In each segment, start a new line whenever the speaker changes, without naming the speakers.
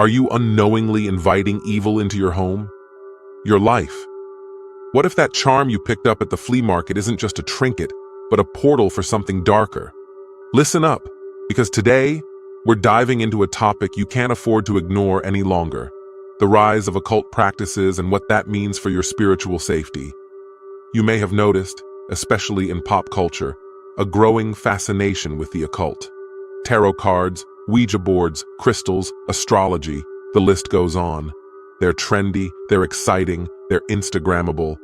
Are you unknowingly inviting evil into your home? Your life? What if that charm you picked up at the flea market isn't just a trinket, but a portal for something darker? Listen up, because today, we're diving into a topic you can't afford to ignore any longer: the rise of occult practices and what that means for your spiritual safety. You may have noticed, especially in pop culture, a growing fascination with the occult. Tarot cards, Ouija boards, crystals, astrology, the list goes on. They're trendy, they're exciting, they're Instagrammable.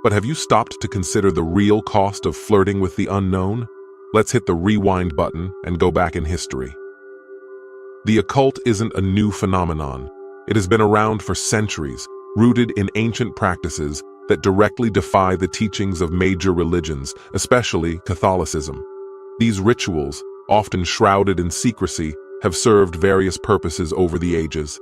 But have you stopped to consider the real cost of flirting with the unknown? Let's hit the rewind button and go back in history. The occult isn't a new phenomenon. It has been around for centuries, rooted in ancient practices that directly defy the teachings of major religions, especially Catholicism. These rituals, often shrouded in secrecy, have served various purposes over the ages.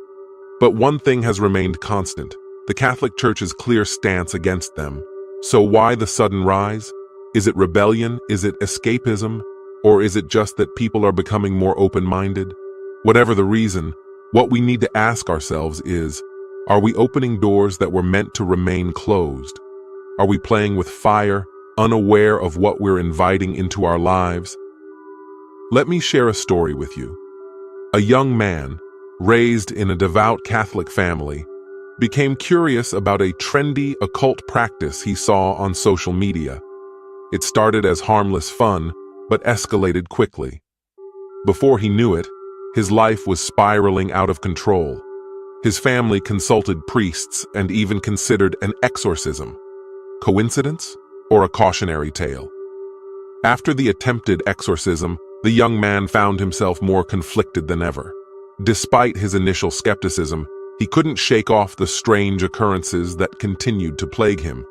But one thing has remained constant: the Catholic Church's clear stance against them. So why the sudden rise? Is it rebellion? Is it escapism? Or is it just that people are becoming more open-minded? Whatever the reason, what we need to ask ourselves is, are we opening doors that were meant to remain closed? Are we playing with fire, unaware of what we're inviting into our lives? Let me share a story with you. A young man, raised in a devout Catholic family, became curious about a trendy occult practice he saw on social media. It started as harmless fun, but escalated quickly. Before he knew it, his life was spiraling out of control. His family consulted priests and even considered an exorcism. Coincidence or a cautionary tale? After the attempted exorcism, the young man found himself more conflicted than ever. Despite his initial skepticism, he couldn't shake off the strange occurrences that continued to plague him.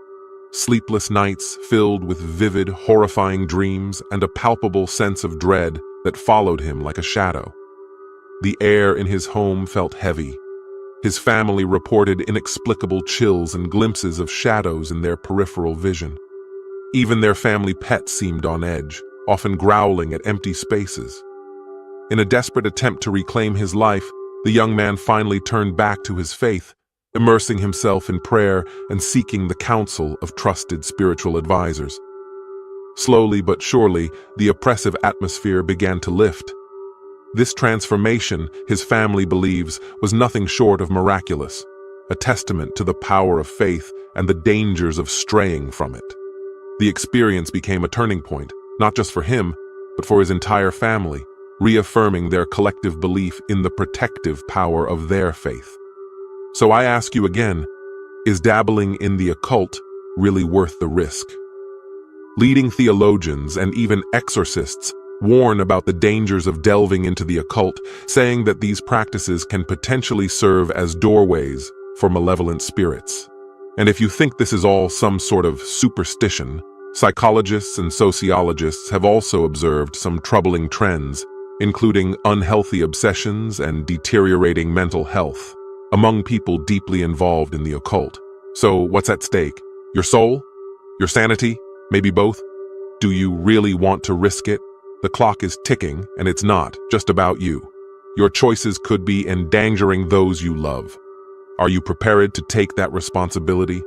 Sleepless nights filled with vivid, horrifying dreams and a palpable sense of dread that followed him like a shadow. The air in his home felt heavy. His family reported inexplicable chills and glimpses of shadows in their peripheral vision. Even their family pet seemed on edge, often growling at empty spaces. In a desperate attempt to reclaim his life, the young man finally turned back to his faith, immersing himself in prayer and seeking the counsel of trusted spiritual advisors. Slowly but surely, the oppressive atmosphere began to lift. This transformation, his family believes, was nothing short of miraculous, a testament to the power of faith and the dangers of straying from it. The experience became a turning point, not just for him, but for his entire family, reaffirming their collective belief in the protective power of their faith. So I ask you again, is dabbling in the occult really worth the risk? Leading theologians and even exorcists warn about the dangers of delving into the occult, saying that these practices can potentially serve as doorways for malevolent spirits. And if you think this is all some sort of superstition, psychologists and sociologists have also observed some troubling trends, including unhealthy obsessions and deteriorating mental health among people deeply involved in the occult. So what's at stake? Your soul? Your sanity? Maybe both? Do you really want to risk it? The clock is ticking, and it's not just about you. Your choices could be endangering those you love. Are you prepared to take that responsibility?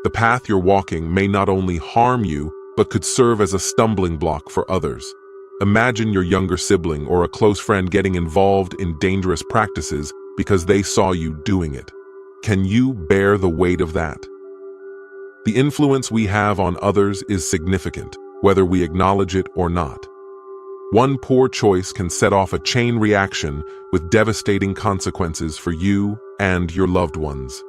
The path you're walking may not only harm you, but could serve as a stumbling block for others. Imagine your younger sibling or a close friend getting involved in dangerous practices because they saw you doing it. Can you bear the weight of that? The influence we have on others is significant, whether we acknowledge it or not. One poor choice can set off a chain reaction with devastating consequences for you and your loved ones.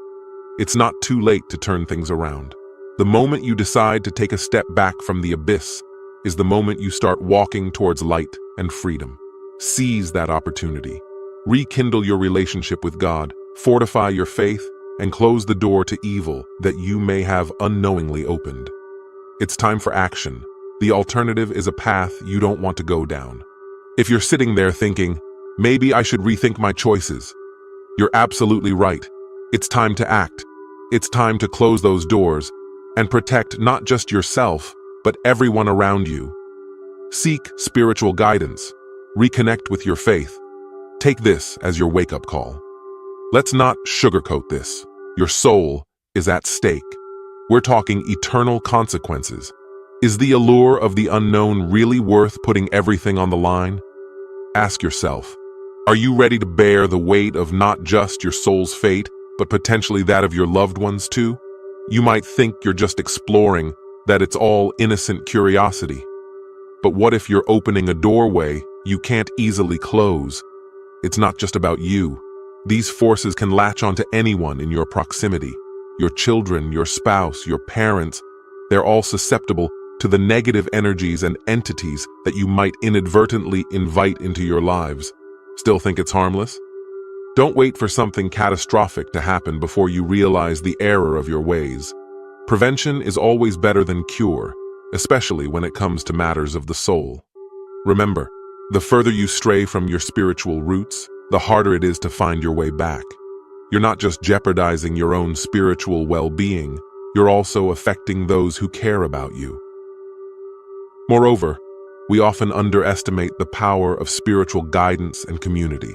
It's not too late to turn things around. The moment you decide to take a step back from the abyss is the moment you start walking towards light and freedom. Seize that opportunity. Rekindle your relationship with God, fortify your faith, and close the door to evil that you may have unknowingly opened. It's time for action. The alternative is a path you don't want to go down. If you're sitting there thinking, maybe I should rethink my choices, you're absolutely right. It's time to act. It's time to close those doors and protect not just yourself, but everyone around you. Seek spiritual guidance. Reconnect with your faith. Take this as your wake-up call. Let's not sugarcoat this. Your soul is at stake. We're talking eternal consequences. Is the allure of the unknown really worth putting everything on the line? Ask yourself, are you ready to bear the weight of not just your soul's fate, but potentially that of your loved ones too? You might think you're just exploring, that it's all innocent curiosity. But what if you're opening a doorway you can't easily close? It's not just about you. These forces can latch onto anyone in your proximity. Your children, your spouse, your parents, they're all susceptible to the negative energies and entities that you might inadvertently invite into your lives. Still think it's harmless? Don't wait for something catastrophic to happen before you realize the error of your ways. Prevention is always better than cure, especially when it comes to matters of the soul. Remember, the further you stray from your spiritual roots, the harder it is to find your way back. You're not just jeopardizing your own spiritual well-being, you're also affecting those who care about you. Moreover, we often underestimate the power of spiritual guidance and community.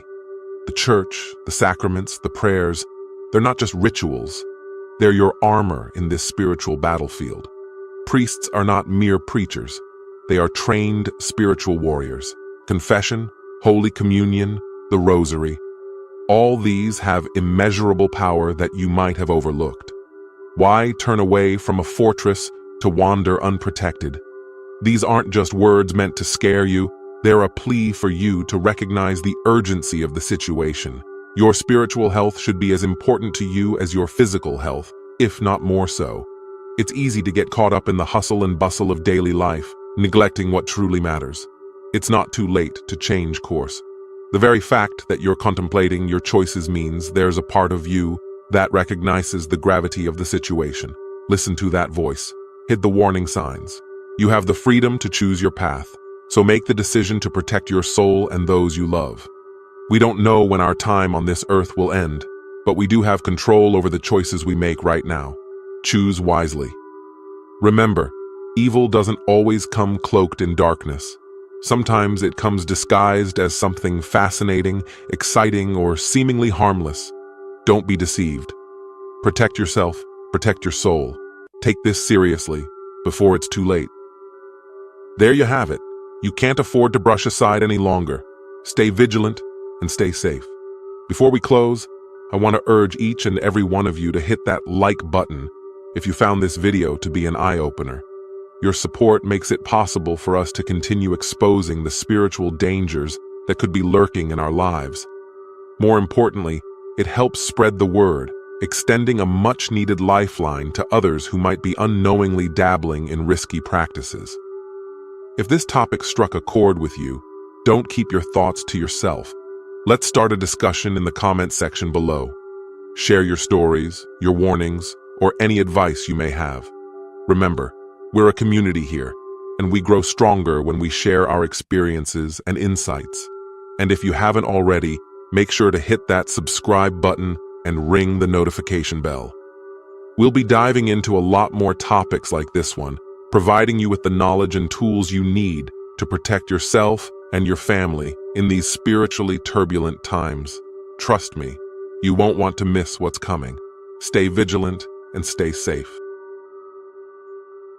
The church, the sacraments, the prayers, they're not just rituals. They're your armor in this spiritual battlefield. Priests are not mere preachers. They are trained spiritual warriors. Confession, Holy Communion, the Rosary. All these have immeasurable power that you might have overlooked. Why turn away from a fortress to wander unprotected? These aren't just words meant to scare you. They're a plea for you to recognize the urgency of the situation. Your spiritual health should be as important to you as your physical health, if not more so. It's easy to get caught up in the hustle and bustle of daily life, neglecting what truly matters. It's not too late to change course. The very fact that you're contemplating your choices means there's a part of you that recognizes the gravity of the situation. Listen to that voice. Hit the warning signs. You have the freedom to choose your path, so make the decision to protect your soul and those you love. We don't know when our time on this earth will end, but we do have control over the choices we make right now. Choose wisely. Remember, evil doesn't always come cloaked in darkness. Sometimes it comes disguised as something fascinating, exciting, or seemingly harmless. Don't be deceived. Protect yourself, protect your soul. Take this seriously before it's too late. There you have it. You can't afford to brush aside any longer. Stay vigilant and stay safe. Before we close, I want to urge each and every one of you to hit that like button if you found this video to be an eye-opener. Your support makes it possible for us to continue exposing the spiritual dangers that could be lurking in our lives. More importantly, it helps spread the word, extending a much-needed lifeline to others who might be unknowingly dabbling in risky practices. If this topic struck a chord with you, don't keep your thoughts to yourself. Let's start a discussion in the comment section below. Share your stories, your warnings, or any advice you may have. Remember, we're a community here, and we grow stronger when we share our experiences and insights. And if you haven't already, make sure to hit that subscribe button and ring the notification bell. We'll be diving into a lot more topics like this one, providing you with the knowledge and tools you need to protect yourself and your family in these spiritually turbulent times. Trust me, you won't want to miss what's coming. Stay vigilant and stay safe.